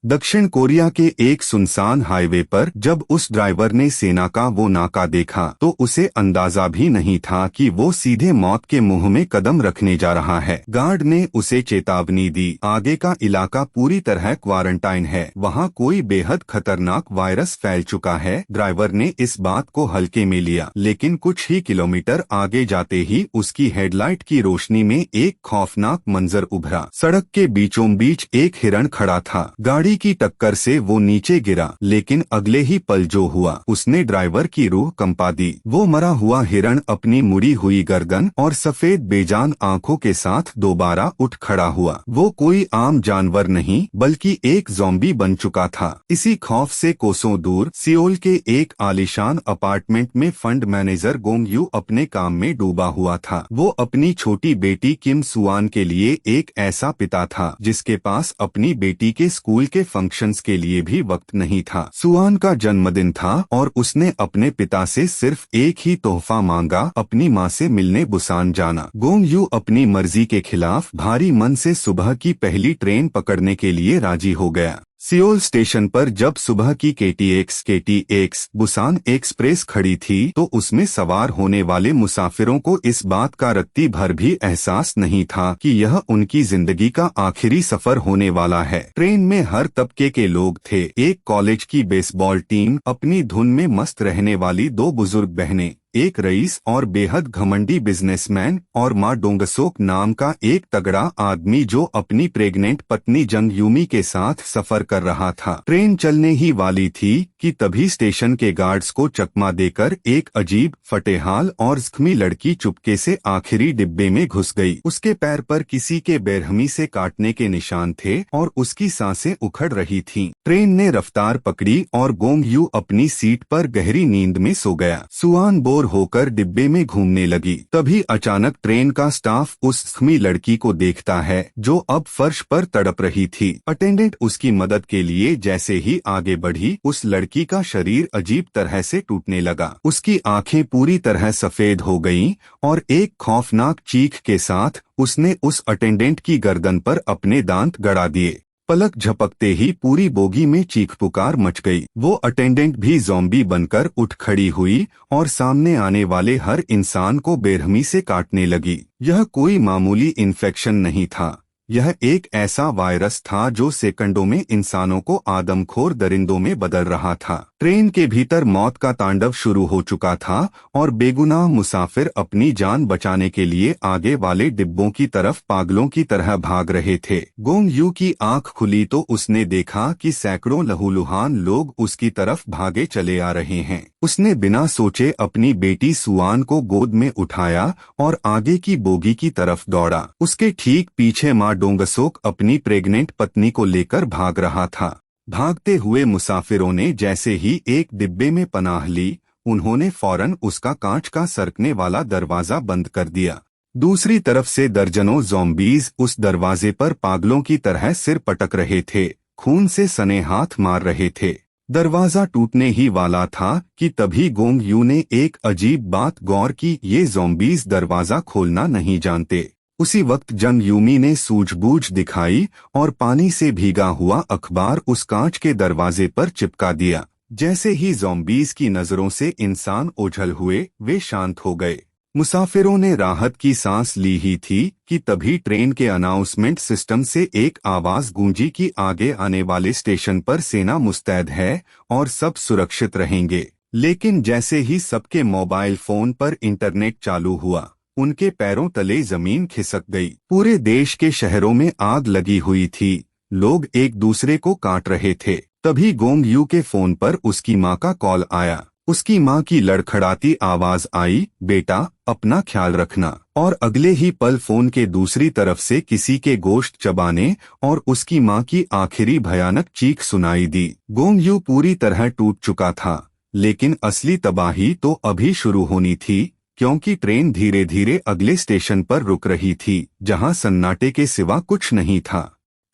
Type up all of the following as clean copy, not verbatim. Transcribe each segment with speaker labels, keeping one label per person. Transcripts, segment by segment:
Speaker 1: दक्षिण कोरिया के एक सुनसान हाईवे पर जब उस ड्राइवर ने सेना का वो नाका देखा तो उसे अंदाजा भी नहीं था कि वो सीधे मौत के मुंह में कदम रखने जा रहा है। गार्ड ने उसे चेतावनी दी, आगे का इलाका पूरी तरह क्वारंटाइन है, वहाँ कोई बेहद खतरनाक वायरस फैल चुका है। ड्राइवर ने इस बात को हल्के में लिया, लेकिन कुछ ही किलोमीटर आगे जाते ही उसकी हेडलाइट की रोशनी में एक खौफनाक मंजर उभरा। सड़क के बीचों बीच एक हिरण खड़ा था। गाड़ी की टक्कर से वो नीचे गिरा, लेकिन अगले ही पल जो हुआ उसने ड्राइवर की रूह कंपा दी। वो मरा हुआ हिरण अपनी मुड़ी हुई गर्दन और सफेद बेजान आंखों के साथ दोबारा उठ खड़ा हुआ। वो कोई आम जानवर नहीं बल्कि एक ज़ॉम्बी बन चुका था। इसी खौफ से कोसों दूर सियोल के एक आलीशान अपार्टमेंट में फंड मैनेजर गोंग यू अपने काम में डूबा हुआ था। वो अपनी छोटी बेटी किम सुआन के लिए एक ऐसा पिता था जिसके पास अपनी बेटी के स्कूल के फंक्शंस के लिए भी वक्त नहीं था। सुआन का जन्मदिन था और उसने अपने पिता से सिर्फ एक ही तोहफा मांगा, अपनी माँ से मिलने बुसान जाना। गोंग यू अपनी मर्जी के खिलाफ भारी मन से सुबह की पहली ट्रेन पकड़ने के लिए राजी हो गया। सियोल स्टेशन पर जब सुबह की केटीएक्स बुसान एक्सप्रेस खड़ी थी तो उसमें सवार होने वाले मुसाफिरों को इस बात का रत्ती भर भी एहसास नहीं था कि यह उनकी जिंदगी का आखिरी सफर होने वाला है। ट्रेन में हर तबके के लोग थे, एक कॉलेज की बेसबॉल टीम, अपनी धुन में मस्त रहने वाली दो बुजुर्ग बहनें, एक रईस और बेहद घमंडी बिजनेसमैन, और माँ डोंगसोक नाम का एक तगड़ा आदमी जो अपनी प्रेग्नेंट पत्नी जंग यूमी के साथ सफर कर रहा था। ट्रेन चलने ही वाली थी कि तभी स्टेशन के गार्ड्स को चकमा देकर एक अजीब, फटेहाल और जख्मी लड़की चुपके से आखिरी डिब्बे में घुस गई। उसके पैर पर किसी के बेरहमी से काटने के निशान थे और उसकी सांसें उखड़ रही थीं। ट्रेन ने रफ्तार पकड़ी और गोंग यू अपनी सीट पर गहरी नींद में सो गया। सुआन होकर डिब्बे में घूमने लगी। तभी अचानक ट्रेन का स्टाफ उस जख्मी लड़की को देखता है जो अब फर्श पर तड़प रही थी। अटेंडेंट उसकी मदद के लिए जैसे ही आगे बढ़ी, उस लड़की का शरीर अजीब तरह से टूटने लगा। उसकी आंखें पूरी तरह सफेद हो गईं और एक खौफनाक चीख के साथ उसने उस अटेंडेंट की गर्दन पर अपने दांत गड़ा दिए। पलक झपकते ही पूरी बोगी में चीख पुकार मच गई। वो अटेंडेंट भी ज़ॉम्बी बनकर उठ खड़ी हुई और सामने आने वाले हर इंसान को बेरहमी से काटने लगी। यह कोई मामूली इन्फेक्शन नहीं था, यह एक ऐसा वायरस था जो सेकंडों में इंसानों को आदमखोर दरिंदों में बदल रहा था। ट्रेन के भीतर मौत का तांडव शुरू हो चुका था और बेगुनाह मुसाफिर अपनी जान बचाने के लिए आगे वाले डिब्बों की तरफ पागलों की तरह भाग रहे थे। गोंग यू की आंख खुली तो उसने देखा कि सैकड़ों लहूलुहान लोग उसकी तरफ भागे चले आ रहे हैं। उसने बिना सोचे अपनी बेटी सुआन को गोद में उठाया और आगे की बोगी की तरफ दौड़ा। उसके ठीक पीछे माँ डोंगसोक अपनी प्रेग्नेंट पत्नी को लेकर भाग रहा था। भागते हुए मुसाफिरों ने जैसे ही एक डिब्बे में पनाह ली, उन्होंने फौरन उसका कांच का सरकने वाला दरवाजा बंद कर दिया। दूसरी तरफ से दर्जनों ज़ॉम्बीज उस दरवाजे पर पागलों की तरह सिर पटक रहे थे, खून से सने हाथ मार रहे थे। दरवाजा टूटने ही वाला था कि तभी गोंग यू ने एक अजीब बात गौर की, ये ज़ॉम्बीज दरवाजा खोलना नहीं जानते। उसी वक्त जंग यूमी ने सूझबूझ दिखाई और पानी से भीगा हुआ अखबार उस कांच के दरवाजे पर चिपका दिया। जैसे ही ज़ॉम्बीज की नजरों से इंसान ओझल हुए, वे शांत हो गए। मुसाफिरों ने राहत की सांस ली ही थी कि तभी ट्रेन के अनाउंसमेंट सिस्टम से एक आवाज गूंजी कि आगे आने वाले स्टेशन पर सेना मुस्तैद है और सब सुरक्षित रहेंगे। लेकिन जैसे ही सबके मोबाइल फोन पर इंटरनेट चालू हुआ, उनके पैरों तले जमीन खिसक गई। पूरे देश के शहरों में आग लगी हुई थी, लोग एक दूसरे को काट रहे थे। तभी गोंग यू के फोन पर उसकी माँ का कॉल आया। उसकी माँ की लड़खड़ाती आवाज आई, बेटा अपना ख्याल रखना। और अगले ही पल फोन के दूसरी तरफ से किसी के गोश्त चबाने और उसकी माँ की आखिरी भयानक चीख सुनाई दी। गोंग यू पूरी तरह टूट चुका था, लेकिन असली तबाही तो अभी शुरू होनी थी, क्योंकि ट्रेन धीरे धीरे अगले स्टेशन पर रुक रही थी, जहां सन्नाटे के सिवा कुछ नहीं था।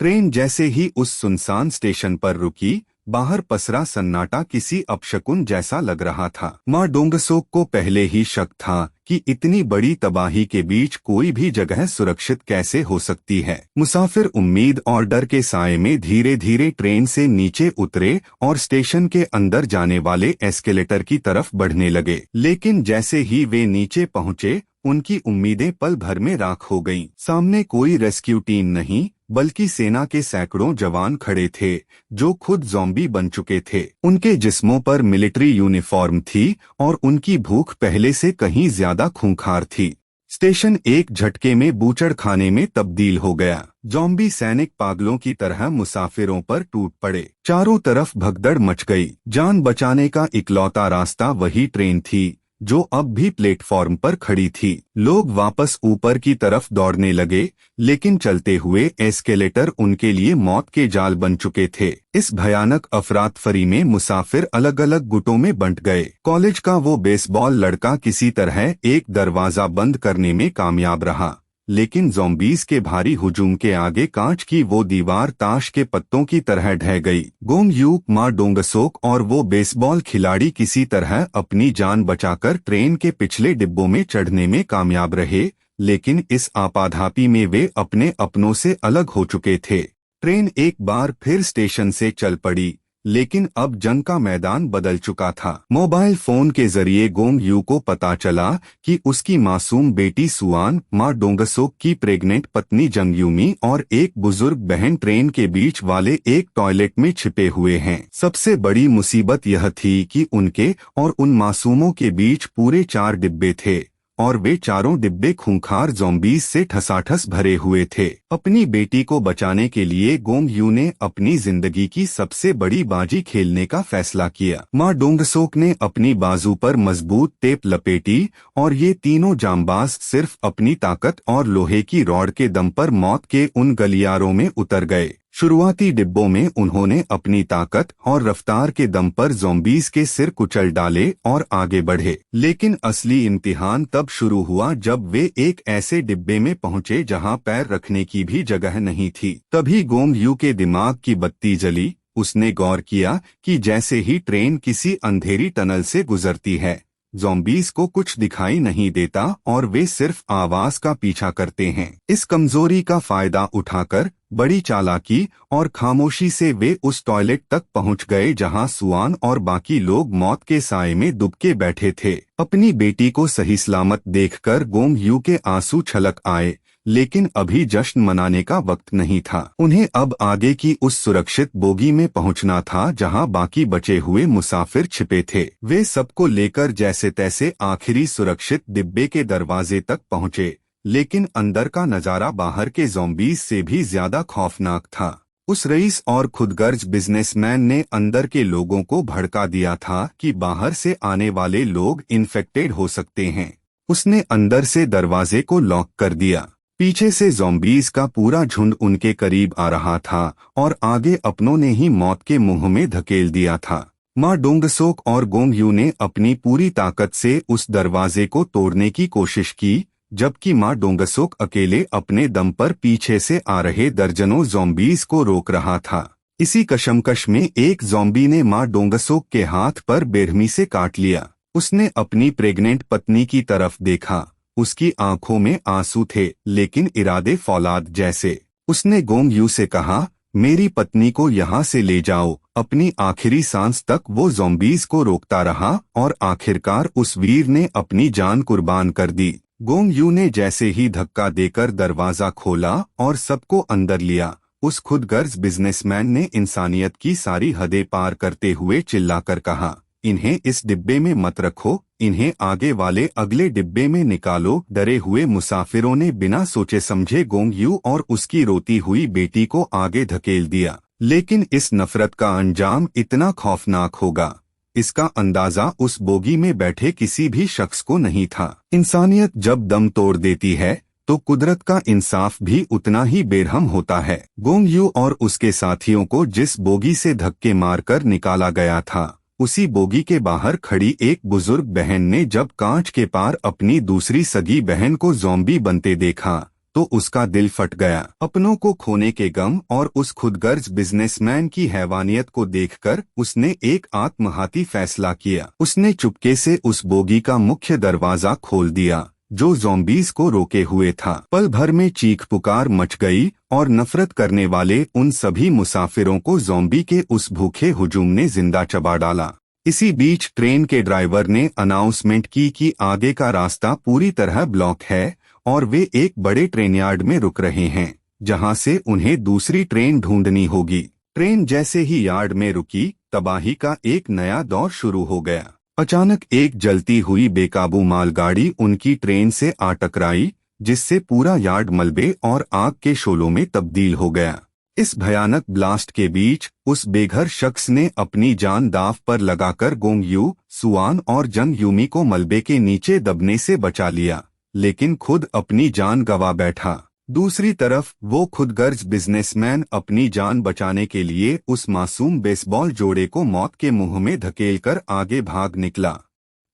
Speaker 1: ट्रेन जैसे ही उस सुनसान स्टेशन पर रुकी, बाहर पसरा सन्नाटा किसी अपशकुन जैसा लग रहा था। माँ डोंगसोक को पहले ही शक था कि इतनी बड़ी तबाही के बीच कोई भी जगह सुरक्षित कैसे हो सकती है। मुसाफिर उम्मीद और डर के साए में धीरे धीरे ट्रेन से नीचे उतरे और स्टेशन के अंदर जाने वाले एस्केलेटर की तरफ बढ़ने लगे। लेकिन जैसे ही वे नीचे पहुंचे, उनकी उम्मीदें पल भर में राख हो गईं। सामने कोई रेस्क्यू टीम नहीं, बल्कि सेना के सैकड़ों जवान खड़े थे जो खुद ज़ॉम्बी बन चुके थे। उनके जिस्मों पर मिलिट्री यूनिफॉर्म थी और उनकी भूख पहले से कहीं ज्यादा खूंखार थी। स्टेशन एक झटके में बूचड़ खाने में तब्दील हो गया। ज़ॉम्बी सैनिक पागलों की तरह मुसाफिरों पर टूट पड़े। चारों तरफ भगदड़ मच गई। जान बचाने का इकलौता रास्ता वही ट्रेन थी जो अब भी प्लेटफॉर्म पर खड़ी थी। लोग वापस ऊपर की तरफ दौड़ने लगे, लेकिन चलते हुए एस्केलेटर उनके लिए मौत के जाल बन चुके थे। इस भयानक अफरातफरी में मुसाफिर अलग अलग गुटों में बंट गए। कॉलेज का वो बेसबॉल लड़का किसी तरह एक दरवाजा बंद करने में कामयाब रहा, लेकिन ज़ॉम्बीज के भारी हुजूम के आगे कांच की वो दीवार ताश के पत्तों की तरह ढह गई। गोंग यू, माँ डोंगसोक और वो बेसबॉल खिलाड़ी किसी तरह अपनी जान बचाकर ट्रेन के पिछले डिब्बों में चढ़ने में कामयाब रहे, लेकिन इस आपाधापी में वे अपने अपनों से अलग हो चुके थे। ट्रेन एक बार फिर स्टेशन से चल पड़ी, लेकिन अब जंग का मैदान बदल चुका था। मोबाइल फोन के जरिए गोंग यू को पता चला कि उसकी मासूम बेटी सुआन, माँ डोंगसोक की प्रेग्नेंट पत्नी जंगयूमी और एक बुजुर्ग बहन ट्रेन के बीच वाले एक टॉयलेट में छिपे हुए हैं। सबसे बड़ी मुसीबत यह थी कि उनके और उन मासूमों के बीच पूरे 4 डिब्बे थे और वे चारों डिब्बे खूंखार ज़ॉम्बीज से ठसाठस भरे हुए थे। अपनी बेटी को बचाने के लिए गोंग यू ने अपनी जिंदगी की सबसे बड़ी बाजी खेलने का फैसला किया। माँ डोंगसोक ने अपनी बाजू पर मजबूत टेप लपेटी और ये तीनों जांबाज सिर्फ अपनी ताकत और लोहे की रॉड के दम पर मौत के उन गलियारों में उतर गए। शुरुआती डिब्बों में उन्होंने अपनी ताकत और रफ्तार के दम पर ज़ॉम्बीज के सिर कुचल डाले और आगे बढ़े। लेकिन असली इम्तिहान तब शुरू हुआ जब वे एक ऐसे डिब्बे में पहुंचे जहां पैर रखने की भी जगह नहीं थी। तभी गोंग यू के दिमाग की बत्ती जली। उसने गौर किया कि जैसे ही ट्रेन किसी अंधेरी टनल से गुजरती है, ज़ॉम्बीज को कुछ दिखाई नहीं देता और वे सिर्फ आवाज का पीछा करते हैं। इस कमजोरी का फायदा उठाकर बड़ी चालाकी और खामोशी से वे उस टॉयलेट तक पहुंच गए जहां सुआन और बाकी लोग मौत के साए में दुबके बैठे थे। अपनी बेटी को सही सलामत देखकर गोंग यू के आंसू छलक आए, लेकिन अभी जश्न मनाने का वक्त नहीं था। उन्हें अब आगे की उस सुरक्षित बोगी में पहुंचना था जहां बाकी बचे हुए मुसाफिर छिपे थे। वे सबको लेकर जैसे तैसे आखिरी सुरक्षित डिब्बे के दरवाजे तक पहुंचे, लेकिन अंदर का नजारा बाहर के ज़ॉम्बीज से भी ज्यादा खौफनाक था। उस रईस और खुदगर्ज बिजनेसमैन ने अंदर के लोगों को भड़का दिया था कि बाहर से आने वाले लोग इन्फेक्टेड हो सकते हैं। उसने अंदर से दरवाजे को लॉक कर दिया। पीछे से ज़ॉम्बीज का पूरा झुंड उनके करीब आ रहा था और आगे अपनों ने ही मौत के मुंह में धकेल दिया था। माँ डोंगसोक और गोंग यू ने अपनी पूरी ताकत से उस दरवाजे को तोड़ने की कोशिश की, जबकि माँ डोंगसोक अकेले अपने दम पर पीछे से आ रहे दर्जनों ज़ॉम्बीज को रोक रहा था। इसी कशमकश में एक ज़ॉम्बी ने माँ डोंगसोक के हाथ पर बेरहमी से काट लिया। उसने अपनी प्रेग्नेंट पत्नी की तरफ देखा। उसकी आंखों में आंसू थे, लेकिन इरादे फौलाद जैसे। उसने गोंग यू से कहा, मेरी पत्नी को यहाँ से ले जाओ। अपनी आखिरी सांस तक वो ज़ॉम्बीज को रोकता रहा और आखिरकार उस वीर ने अपनी जान कुर्बान कर दी। गोंग यू ने जैसे ही धक्का देकर दरवाजा खोला और सबको अंदर लिया, उस खुदगर्ज बिजनेसमैन ने इंसानियत की सारी हदें पार करते हुए चिल्लाकर कहा, इन्हें इस डिब्बे में मत रखो, इन्हें आगे वाले अगले डिब्बे में निकालो। डरे हुए मुसाफिरों ने बिना सोचे समझे गोंग यू और उसकी रोती हुई बेटी को आगे धकेल दिया। लेकिन इस नफरत का अंजाम इतना खौफनाक होगा, इसका अंदाजा उस बोगी में बैठे किसी भी शख्स को नहीं था। इंसानियत जब दम तोड़ देती है तो कुदरत का इंसाफ भी उतना ही बेरहम होता है। गोंग यू और उसके साथियों को जिस बोगी से धक्के मारकर निकाला गया था, उसी बोगी के बाहर खड़ी एक बुजुर्ग बहन ने जब कांच के पार अपनी दूसरी सगी बहन को ज़ॉम्बी बनते देखा तो उसका दिल फट गया। अपनों को खोने के गम और उस खुदगर्ज बिजनेसमैन की हैवानियत को देखकर उसने एक आत्मघाती फैसला किया। उसने चुपके से उस बोगी का मुख्य दरवाजा खोल दिया जो ज़ॉम्बीज़ को रोके हुए था। पल भर में चीख पुकार मच गई और नफरत करने वाले उन सभी मुसाफिरों को ज़ॉम्बी के उस भूखे हुजूम ने जिंदा चबा डाला। इसी बीच ट्रेन के ड्राइवर ने अनाउंसमेंट की कि आगे का रास्ता पूरी तरह ब्लॉक है और वे एक बड़े ट्रेन यार्ड में रुक रहे हैं जहां से उन्हें दूसरी ट्रेन ढूंढनी होगी। ट्रेन जैसे ही यार्ड में रुकी, तबाही का एक नया दौर शुरू हो गया। अचानक एक जलती हुई बेकाबू मालगाड़ी उनकी ट्रेन से आ टकराई, जिससे पूरा यार्ड मलबे और आग के शोलों में तब्दील हो गया। इस भयानक ब्लास्ट के बीच उस बेघर शख्स ने अपनी जान दांव पर लगाकर गोंग यू, सुआन और जंग यूमी को मलबे के नीचे दबने से बचा लिया, लेकिन खुद अपनी जान गंवा बैठा। दूसरी तरफ वो खुदगर्ज बिजनेसमैन अपनी जान बचाने के लिए उस मासूम बेसबॉल जोड़े को मौत के मुंह में धकेलकर आगे भाग निकला।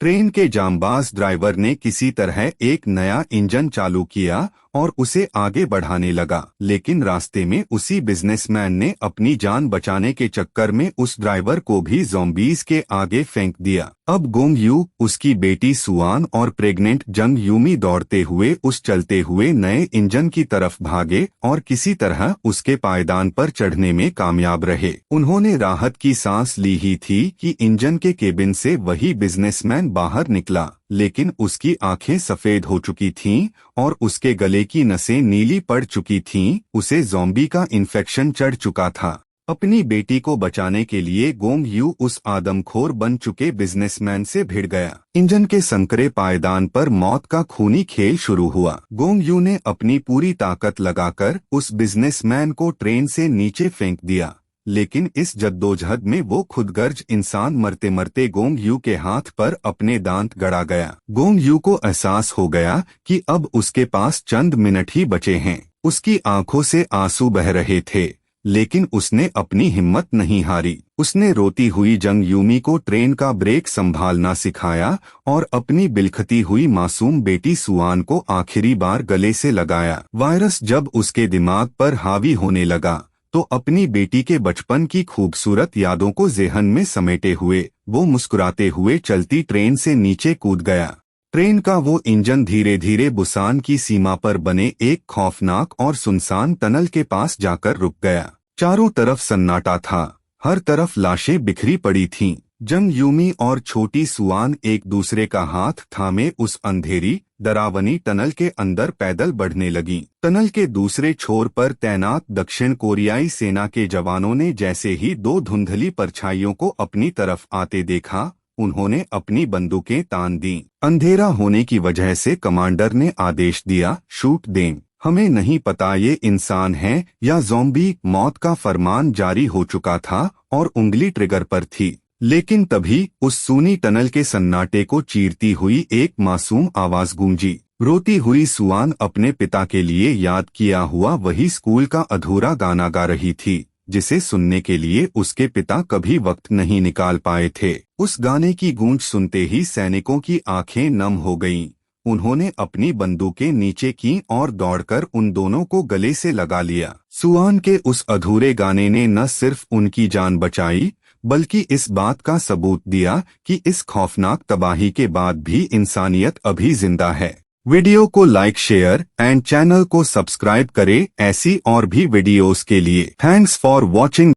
Speaker 1: ट्रेन के जांबाज ड्राइवर ने किसी तरह एक नया इंजन चालू किया और उसे आगे बढ़ाने लगा, लेकिन रास्ते में उसी बिजनेसमैन ने अपनी जान बचाने के चक्कर में उस ड्राइवर को भी ज़ॉम्बीज़ के आगे फेंक दिया। अब गोंग यू, उसकी बेटी सुआन और प्रेग्नेंट जंग यूमी दौड़ते हुए उस चलते हुए नए इंजन की तरफ भागे और किसी तरह उसके पायदान पर चढ़ने में कामयाब रहे। उन्होंने राहत की सांस ली ही थी कि इंजन के केबिन से वही बिजनेसमैन बाहर निकला, लेकिन उसकी आंखें सफेद हो चुकी थीं और उसके गले की नसें नीली पड़ चुकी थीं। उसे ज़ॉम्बी का इन्फेक्शन चढ़ चुका था। अपनी बेटी को बचाने के लिए गोंग यू उस आदमखोर बन चुके बिजनेसमैन से भिड़ गया। इंजन के संकरे पायदान पर मौत का खूनी खेल शुरू हुआ। गोंग यू ने अपनी पूरी ताकत लगाकर उस बिजनेसमैन को ट्रेन से नीचे फेंक दिया, लेकिन इस जद्दोजहद में वो खुदगर्ज इंसान मरते मरते गोंग यू के हाथ पर अपने दांत गड़ा गया। गोंग यू को एहसास हो गया कि अब उसके पास चंद मिनट ही बचे हैं। उसकी आंखों से आंसू बह रहे थे, लेकिन उसने अपनी हिम्मत नहीं हारी। उसने रोती हुई जंग यूमी को ट्रेन का ब्रेक संभालना सिखाया और अपनी बिलखती हुई मासूम बेटी सुआन को आखिरी बार गले से लगाया। वायरस जब उसके दिमाग पर हावी होने लगा तो अपनी बेटी के बचपन की खूबसूरत यादों को ज़हन में समेटे हुए वो मुस्कुराते हुए चलती ट्रेन से नीचे कूद गया। ट्रेन का वो इंजन धीरे धीरे बुसान की सीमा पर बने एक खौफनाक और सुनसान टनल के पास जाकर रुक गया। चारों तरफ सन्नाटा था, हर तरफ लाशें बिखरी पड़ी थीं। जंग यूमी और छोटी सुआन एक दूसरे का हाथ थामे उस अंधेरी डरावनी टनल के अंदर पैदल बढ़ने लगीं। टनल के दूसरे छोर पर तैनात दक्षिण कोरियाई सेना के जवानों ने जैसे ही दो धुंधली परछाइयों को अपनी तरफ आते देखा, उन्होंने अपनी बंदूकें तान दीं। अंधेरा होने की वजह से कमांडर ने आदेश दिया, शूट दें। हमें नहीं पता ये इंसान है या ज़ॉम्बी। मौत का फरमान जारी हो चुका था और उंगली ट्रिगर पर थी, लेकिन तभी उस सूनी टनल के सन्नाटे को चीरती हुई एक मासूम आवाज गूंजी। रोती हुई सुआन अपने पिता के लिए याद किया हुआ वही स्कूल का अधूरा गाना गा रही थी, जिसे सुनने के लिए उसके पिता कभी वक्त नहीं निकाल पाए थे। उस गाने की गूंज सुनते ही सैनिकों की आंखें नम हो गईं। उन्होंने अपनी बंदूकें नीचे की और दौड़कर उन दोनों को गले से लगा लिया। सुआन के उस अधूरे गाने ने न सिर्फ उनकी जान बचाई, बल्कि इस बात का सबूत दिया कि इस खौफनाक तबाही के बाद भी इंसानियत अभी जिंदा है। वीडियो को लाइक, शेयर एंड चैनल को सब्सक्राइब करें ऐसी और भी वीडियोस के लिए। Thanks for watching.